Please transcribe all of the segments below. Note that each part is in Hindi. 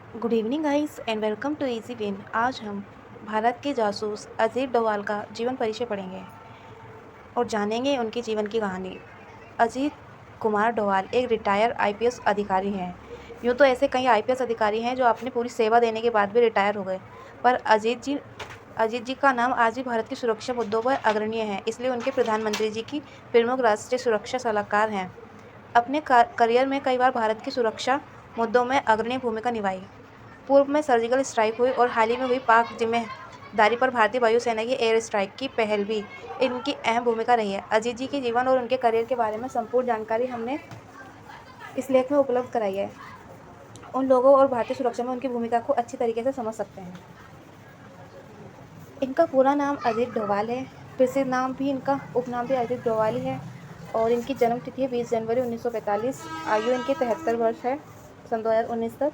Good evening guys and welcome to easy win. आज हम भारत के जासूस अजीत डोभाल का जीवन परिचय पढ़ेंगे और जानेंगे उनके जीवन की कहानी। अजीत कुमार डोभाल एक रिटायर आईपीएस अधिकारी हैं। यूँ तो ऐसे कई आईपीएस अधिकारी हैं जो अपनी पूरी सेवा देने के बाद भी रिटायर हो गए, पर अजीत जी का नाम आज भी भारत की सुरक्षा मुद्दों पर अग्रणीय है। इसलिए उनके प्रधानमंत्री जी की प्रमुख राष्ट्रीय सुरक्षा सलाहकार हैं। अपने करियर में कई बार भारत की सुरक्षा मुद्दों में अग्रणी भूमिका निभाई। पूर्व में सर्जिकल स्ट्राइक हुई और हाल ही में हुई पाक जिम्मेदारी पर भारतीय वायुसेना की एयर स्ट्राइक की पहल भी इनकी अहम भूमिका रही है। अजीत जी के जीवन और उनके करियर के बारे में संपूर्ण जानकारी हमने इस लेख में उपलब्ध कराई है। उन लोगों और भारतीय सुरक्षा में उनकी भूमिका को अच्छी तरीके से समझ सकते हैं। इनका पूरा नाम अजीत डोभाल है। प्रसिद्ध नाम भी इनका उपनाम भी अजीत डोभाल ही है और इनकी जन्म तिथि है 20 जनवरी 1945। आयु इनकी 73 वर्ष है सन 2019 तक।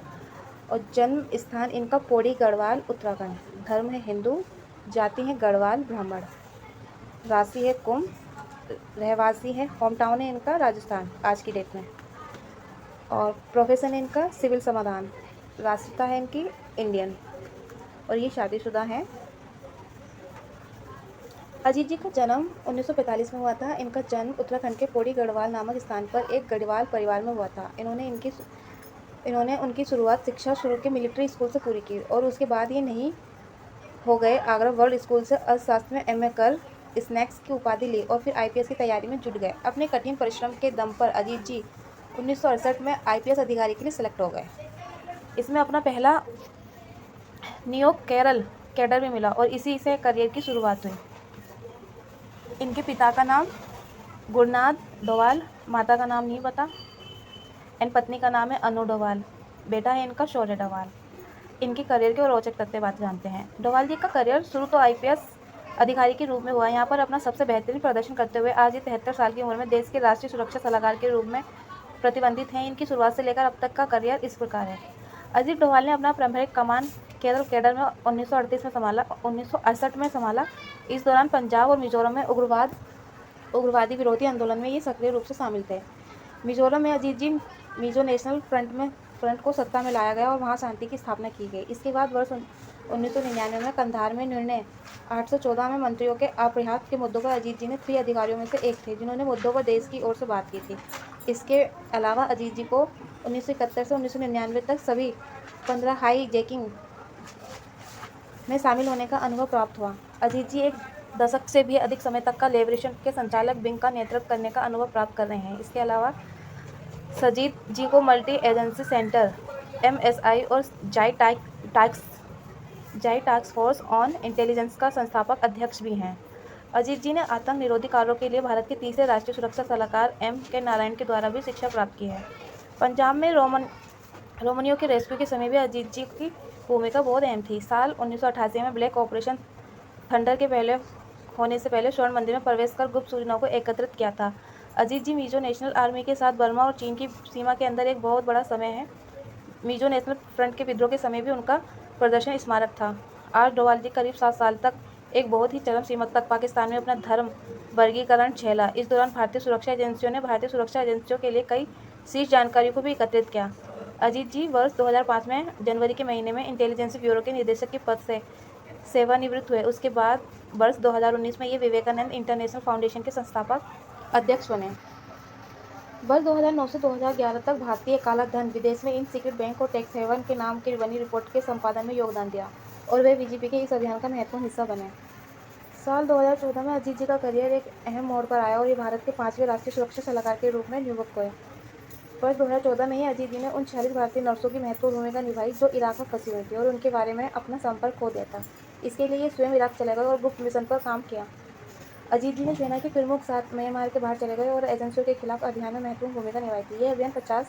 और जन्म स्थान इनका पौड़ी गढ़वाल उत्तराखंड। धर्म है हिंदू। जाति है गढ़वाल ब्राह्मण। राशि है कुंभ। रहवासी है, होम टाउन है इनका राजस्थान आज की डेट में। और प्रोफेशन है इनका सिविल समाधान। राष्ट्रीयता है इनकी इंडियन और ये शादीशुदा हैं। अजीत जी का जन्म 1945 में हुआ था। इनका जन्म उत्तराखंड के पौड़ी गढ़वाल नामक स्थान पर एक गढ़वाल परिवार में हुआ था। इन्होंने उनकी शुरुआत शिक्षा शुरू के मिलिट्री स्कूल से पूरी की और उसके बाद ये नहीं हो गए आगरा वर्ल्ड स्कूल से अर्थशास्त्र में एमए कर स्नैक्स की उपाधि ली और फिर आईपीएस की तैयारी में जुट गए। अपने कठिन परिश्रम के दम पर अजीत जी 1968 में आईपीएस अधिकारी के लिए सिलेक्ट हो गए। इसमें अपना पहला नियोग केरल कैडर में मिला और इसी से करियर की शुरुआत हुई। इनके पिता का नाम गुरुनाथ डोभाल, माता का नाम नहीं पता, एंड पत्नी का नाम है अनु डोभाल। बेटा है इनका शौर्य डोभाल। इनके करियर के और रोचक तथ्य बात जानते हैं। डोभाल जी का करियर शुरू तो आईपीएस अधिकारी के रूप में हुआ। यहाँ पर अपना सबसे बेहतरीन प्रदर्शन करते हुए आज ये 73 साल की उम्र में देश के राष्ट्रीय सुरक्षा सलाहकार के रूप में प्रतिबंधित हैं। इनकी शुरुआत से लेकर अब तक का करियर इस प्रकार है। अजीत डोभाल ने अपना प्रारंभिक कमान केरल कैडर में 1938 में संभाला, 1968 में संभाला। इस दौरान पंजाब और मिजोरम में उग्रवादी विरोधी आंदोलन में ये सक्रिय रूप से शामिल थे। मिजोरम में अजीत जी मिजो नेशनल फ्रंट को सत्ता में लाया गया और वहां शांति की स्थापना की गई। इसके बाद वर्ष 1999 में कंधार में निर्णय 814 में मंत्रियों के अप्रयास के मुद्दों पर अजीत जी ने 3 अधिकारियों में से एक थे जिन्होंने मुद्दों पर देश की ओर से बात की थी। इसके अलावा अजीत जी को 1971 से 1999 तक सभी 15 हाई जैकिंग में शामिल होने का अनुभव प्राप्त हुआ। अजीत जी एक दशक से भी अधिक समय तक का लिबरेशन के संचालक विंग का नेतृत्व करने का अनुभव प्राप्त कर रहे हैं। इसके अलावा सजीत जी को मल्टी एजेंसी सेंटर एमएसआई और टास्क फोर्स ऑन इंटेलिजेंस का संस्थापक अध्यक्ष भी हैं। अजीत जी ने आतंक निरोधी कार्यों के लिए भारत के तीसरे राष्ट्रीय सुरक्षा सलाहकार एम के नारायण के द्वारा भी शिक्षा प्राप्त की है। पंजाब में रोमनियों के रेस्क्यू के समय भी अजीत जी की भूमिका बहुत अहम थी। साल 1988 में ब्लैक ऑपरेशन थंडर के पहले होने से पहले स्वर्ण मंदिर में प्रवेश कर गुप्त सूचनाओं को एकत्रित किया था। अजीत जी मिजो नेशनल आर्मी के साथ बर्मा और चीन की सीमा के अंदर एक बहुत बड़ा समय है। मिजो नेशनल फ्रंट के विद्रोह के समय भी उनका प्रदर्शन स्मारक था। आज डोभाल जी करीब 7 साल तक एक बहुत ही चरम सीमा तक पाकिस्तान में अपना धर्म वर्गीकरण झेला। इस दौरान भारतीय सुरक्षा एजेंसियों के लिए कई शीर्ष जानकारियों को भी एकत्रित किया। अजीत जी वर्ष 2005 में जनवरी के महीने में इंटेलिजेंस ब्यूरो के निदेशक के पद से सेवानिवृत्त हुए। उसके बाद वर्ष 2019 में ये विवेकानंद इंटरनेशनल फाउंडेशन के संस्थापक अध्यक्ष बने। वर्ष 2009 से 2011 तक भारतीय काला धन विदेश में इन सीक्रेट बैंक और टैक्स हेवन के नाम की बनी रिपोर्ट के संपादन में योगदान दिया और वे बीजेपी के इस अभियान का महत्वपूर्ण हिस्सा बने। साल 2014 में अजीत जी का करियर एक अहम मोड़ पर आया और ये भारत के 5वें राष्ट्रीय सुरक्षा सलाहकार के रूप में नियुक्त हुए। वर्ष 2014 में ही अजीत जी ने उन 46 भारतीय नर्सों की महत्वपूर्ण भूमिका निभाई जो इराक में फंसी हुई थी और उनके बारे में अपना संपर्क खो दिया था। इसके लिए ये स्वयं इराक चले गए और गुप्त मिशन पर काम किया। अजीत जी ने सेना के प्रमुख साथ म्यांमार के बाहर चले गए और एजेंसियों के खिलाफ अभियान में महत्वपूर्ण भूमिका निभाई थी। यह अभियान 50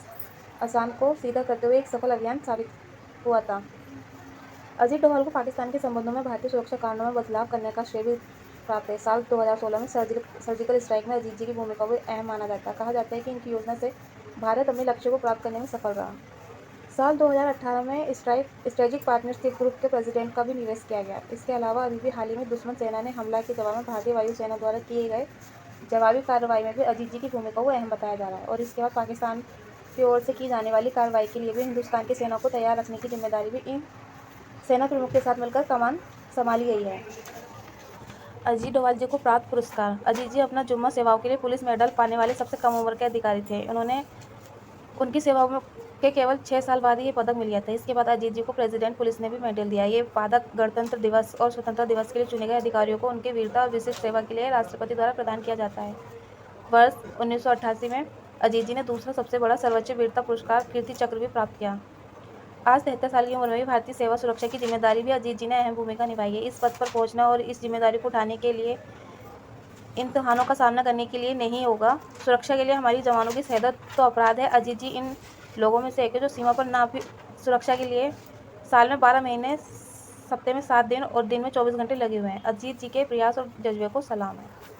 आसान को सीधा करते हुए एक सफल अभियान साबित हुआ था। अजीत डोभाल को पाकिस्तान के संबंधों में भारतीय सुरक्षा कारणों में बदलाव करने का श्रेय भी प्राप्त है। साल 2016 में सर्जिकल स्ट्राइक में अजीत जी की भूमिका को अहम माना जाता है। कहा जाता है कि इनकी योजना से भारत अपने लक्ष्य को प्राप्त करने में सफल रहा। साल 2018 में स्ट्रेटेजिक पार्टनरशिप ग्रुप के प्रेसिडेंट का भी निवेश किया गया। इसके अलावा अभी भी हाल ही में दुश्मन सेना ने हमला के जवाब में भारतीय वायुसेना द्वारा किए गए जवाबी कार्रवाई में भी अजीत जी की भूमिका को अहम बताया जा रहा है। और इसके बाद पाकिस्तान की ओर से की जाने वाली कार्रवाई के लिए भी हिंदुस्तान की सेना को तैयार रखने की जिम्मेदारी भी इन सेना प्रमुख के साथ मिलकर कमान संभाली गई है। अजीत डोभाल जी को प्राप्त पुरस्कार। अजीत जी अपना जुम्मा सेवाओं के लिए पुलिस मेडल पाने वाले सबसे कम उम्र के अधिकारी थे। उनकी सेवाओं के केवल 6 साल बाद ही ये पदक मिल गया था। इसके बाद अजीत जी को प्रेसिडेंट पुलिस ने भी मेडल दिया। ये पदक गणतंत्र दिवस और स्वतंत्रता दिवस के लिए चुने गए अधिकारियों को उनके वीरता और विशिष्ट सेवा के लिए राष्ट्रपति द्वारा प्रदान किया जाता है। वर्ष 1988 में अजीत जी ने दूसरा सबसे बड़ा सर्वोच्च वीरता पुरस्कार कीर्ति चक्र भी प्राप्त किया। आज 73 साल की उम्र में भी भारतीय सेवा सुरक्षा की जिम्मेदारी भी अजीत जी ने अहम भूमिका निभाई है। इस पद पर पहुंचना और इस जिम्मेदारी को उठाने के लिए इम्तिहानों का सामना करने के लिए नहीं होगा। सुरक्षा के लिए हमारी जवानों की शहादत तो अपराध है। अजीत जी इन लोगों में से एक है जो सीमा पर नापी सुरक्षा के लिए साल में 12 महीने, हफ्ते में 7 दिन और दिन में 24 घंटे लगे हुए हैं। अजीत जी के प्रयास और जज्बे को सलाम है।